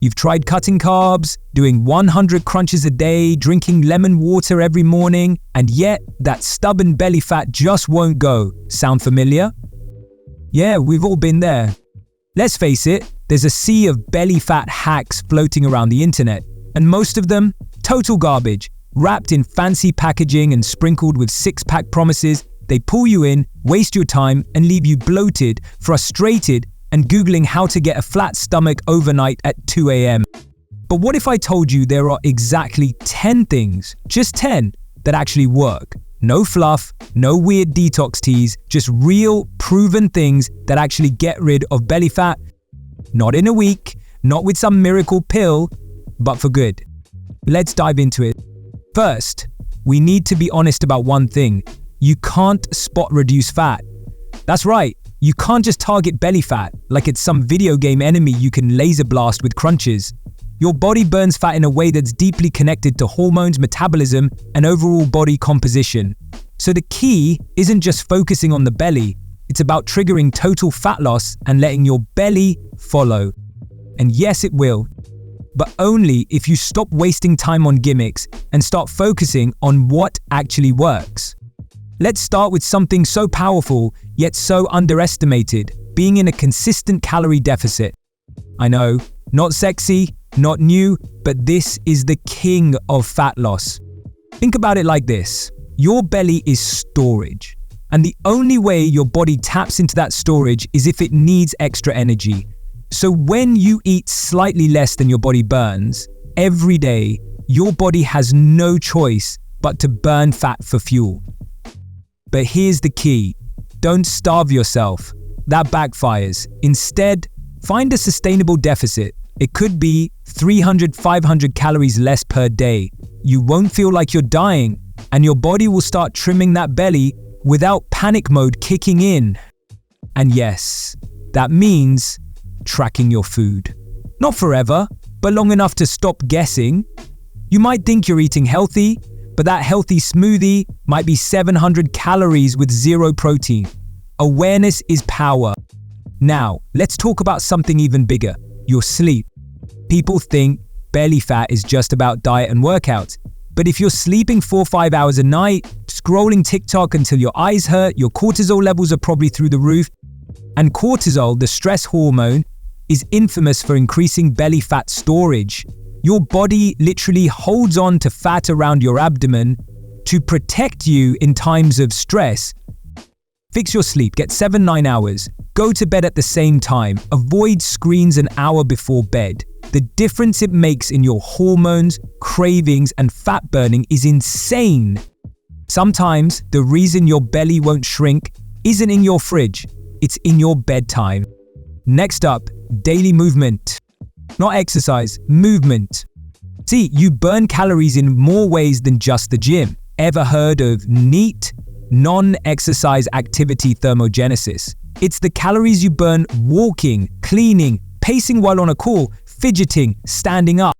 You've tried cutting carbs, doing 100 crunches a day, drinking lemon water every morning, and yet that stubborn belly fat just won't go. Sound familiar? Yeah, we've all been there. Let's face it, there's a sea of belly fat hacks floating around the internet, and most of them, total garbage. Wrapped in fancy packaging and sprinkled with six-pack promises, they pull you in, waste your time, and leave you bloated, frustrated, and Googling how to get a flat stomach overnight at 2 a.m. But what if I told you there are exactly 10 things, just 10, that actually work? No fluff, no weird detox teas, just real, proven things that actually get rid of belly fat. Not in a week, not with some miracle pill, but for good. Let's dive into it. First, we need to be honest about one thing. You can't spot reduce fat. That's right, you can't just target belly fat like it's some video game enemy you can laser blast with crunches. Your body burns fat in a way that's deeply connected to hormones, metabolism, and overall body composition. So the key isn't just focusing on the belly, it's about triggering total fat loss and letting your belly follow. And yes, it will, but only if you stop wasting time on gimmicks and start focusing on what actually works. Let's start with something so powerful, yet so underestimated, being in a consistent calorie deficit. I know, not sexy, not new, but this is the king of fat loss. Think about it like this. Your belly is storage, and the only way your body taps into that storage is if it needs extra energy. So when you eat slightly less than your body burns, every day, your body has no choice but to burn fat for fuel. But here's the key. Don't starve yourself. That backfires. Instead, find a sustainable deficit. It could be 300-500 calories less per day. You won't feel like you're dying, and your body will start trimming that belly without panic mode kicking in. And yes, that means tracking your food. Not forever, but long enough to stop guessing. You might think you're eating healthy, but that healthy smoothie might be 700 calories with zero protein. Awareness is power. Now, let's talk about something even bigger, your sleep. People think belly fat is just about diet and workouts, but if you're sleeping 4-5 hours a night, scrolling TikTok until your eyes hurt, your cortisol levels are probably through the roof. And cortisol, the stress hormone, is infamous for increasing belly fat storage. Your body literally holds on to fat around your abdomen to protect you in times of stress. Fix your sleep, get 7-9 hours. Go to bed at the same time. Avoid screens an hour before bed. The difference it makes in your hormones, cravings, and fat burning is insane. Sometimes the reason your belly won't shrink isn't in your fridge, it's in your bedtime. Next up, daily movement. Not exercise, movement. See, you burn calories in more ways than just the gym. Ever heard of NEAT? Non-exercise activity thermogenesis. It's the calories you burn walking, cleaning, pacing while on a call, fidgeting, standing up.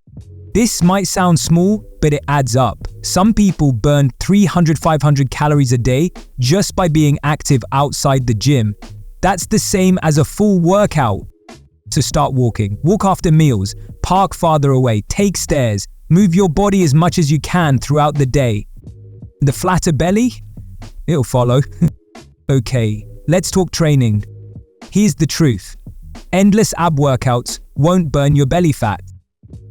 This might sound small, but it adds up. Some people burn 300-500 calories a day just by being active outside the gym. That's the same as a full workout. So start walking, walk after meals, park farther away, take stairs, move your body as much as you can throughout the day. The flatter belly? It'll follow. Okay, let's talk training. Here's the truth. Endless ab workouts won't burn your belly fat.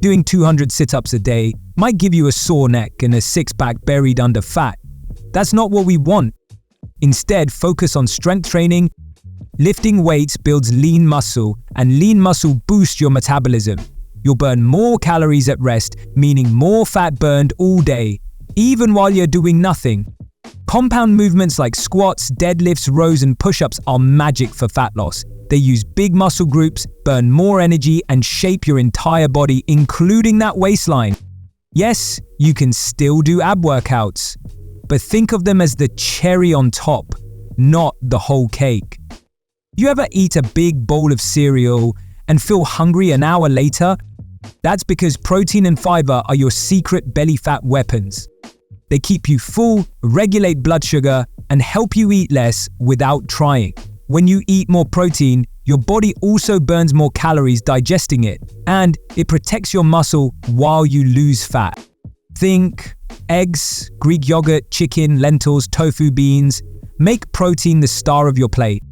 Doing 200 sit-ups a day might give you a sore neck and a six-pack buried under fat. That's not what we want. Instead, focus on strength training. Lifting weights builds lean muscle, and lean muscle boosts your metabolism. You'll burn more calories at rest, meaning more fat burned all day, even while you're doing nothing. Compound movements like squats, deadlifts, rows, and push-ups are magic for fat loss. They use big muscle groups, burn more energy, and shape your entire body, including that waistline. Yes, you can still do ab workouts, but think of them as the cherry on top, not the whole cake. You ever eat a big bowl of cereal and feel hungry an hour later? That's because protein and fiber are your secret belly fat weapons. They keep you full, regulate blood sugar, and help you eat less without trying. When you eat more protein, your body also burns more calories digesting it, and it protects your muscle while you lose fat. Think eggs, Greek yogurt, chicken, lentils, tofu, beans. Make protein the star of your plate.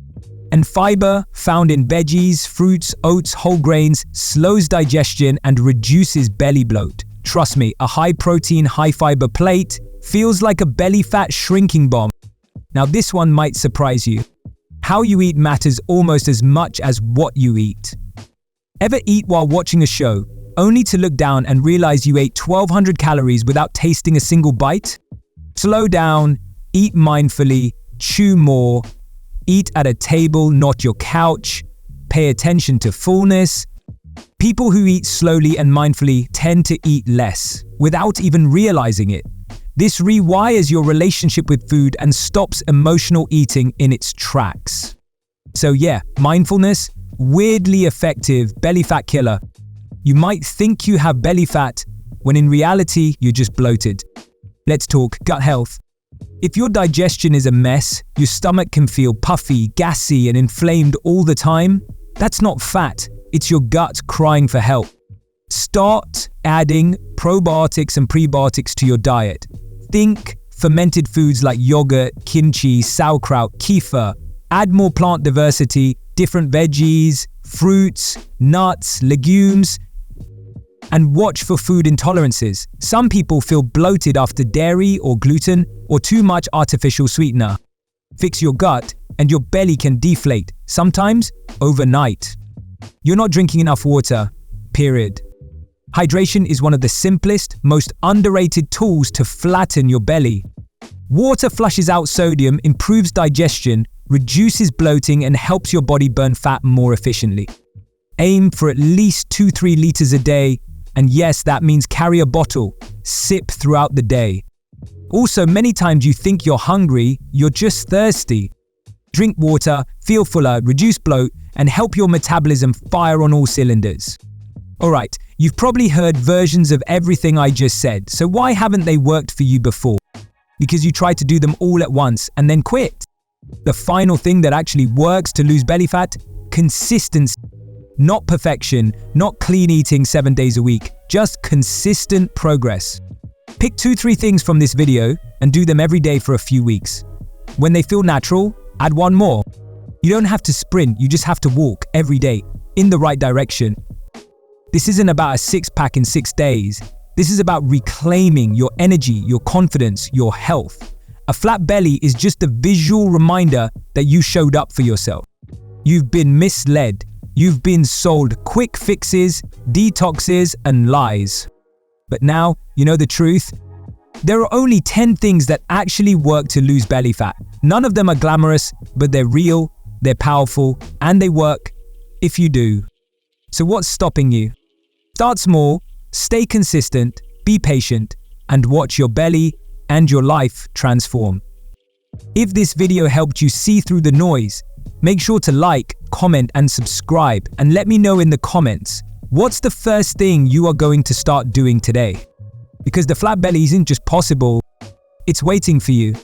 And fiber, found in veggies, fruits, oats, whole grains, slows digestion and reduces belly bloat. Trust me, a high-protein, high-fiber plate feels like a belly fat shrinking bomb. Now this one might surprise you. How you eat matters almost as much as what you eat. Ever eat while watching a show, only to look down and realize you ate 1,200 calories without tasting a single bite? Slow down, eat mindfully, chew more, eat at a table, not your couch, pay attention to fullness. People who eat slowly and mindfully tend to eat less, without even realizing it. This rewires your relationship with food and stops emotional eating in its tracks. So yeah, mindfulness, weirdly effective belly fat killer. You might think you have belly fat, when in reality, you're just bloated. Let's talk gut health. If your digestion is a mess, your stomach can feel puffy, gassy, and inflamed all the time, that's not fat, it's your gut crying for help. Start adding probiotics and prebiotics to your diet. Think fermented foods like yogurt, kimchi, sauerkraut, kefir. Add more plant diversity, different veggies, fruits, nuts, legumes, and watch for food intolerances. Some people feel bloated after dairy or gluten or too much artificial sweetener. Fix your gut and your belly can deflate, sometimes overnight. You're not drinking enough water, period. Hydration is one of the simplest, most underrated tools to flatten your belly. Water flushes out sodium, improves digestion, reduces bloating, and helps your body burn fat more efficiently. Aim for at least 2-3 liters a day. And yes, that means carry a bottle, sip throughout the day. Also, many times you think you're hungry, you're just thirsty. Drink water, feel fuller, reduce bloat, and help your metabolism fire on all cylinders. Alright, you've probably heard versions of everything I just said, so why haven't they worked for you before? Because you tried to do them all at once and then quit. The final thing that actually works to lose belly fat? Consistency. Not perfection, not clean eating 7 days a week, just consistent progress. Pick 2-3 things from this video and do them every day for a few weeks. When they feel natural, add one more. You don't have to sprint, you just have to walk every day in the right direction. This isn't about a six-pack in 6 days. This is about reclaiming your energy, your confidence, your health. A flat belly is just a visual reminder that you showed up for yourself. You've been misled. You've been sold quick fixes, detoxes, and lies. But now, you know the truth? There are only 10 things that actually work to lose belly fat. None of them are glamorous, but they're real, they're powerful, and they work if you do. So what's stopping you? Start small, stay consistent, be patient, and watch your belly and your life transform. If this video helped you see through the noise, make sure to like, comment, and subscribe, and let me know in the comments, what's the first thing you are going to start doing today? Because the flat belly isn't just possible, it's waiting for you.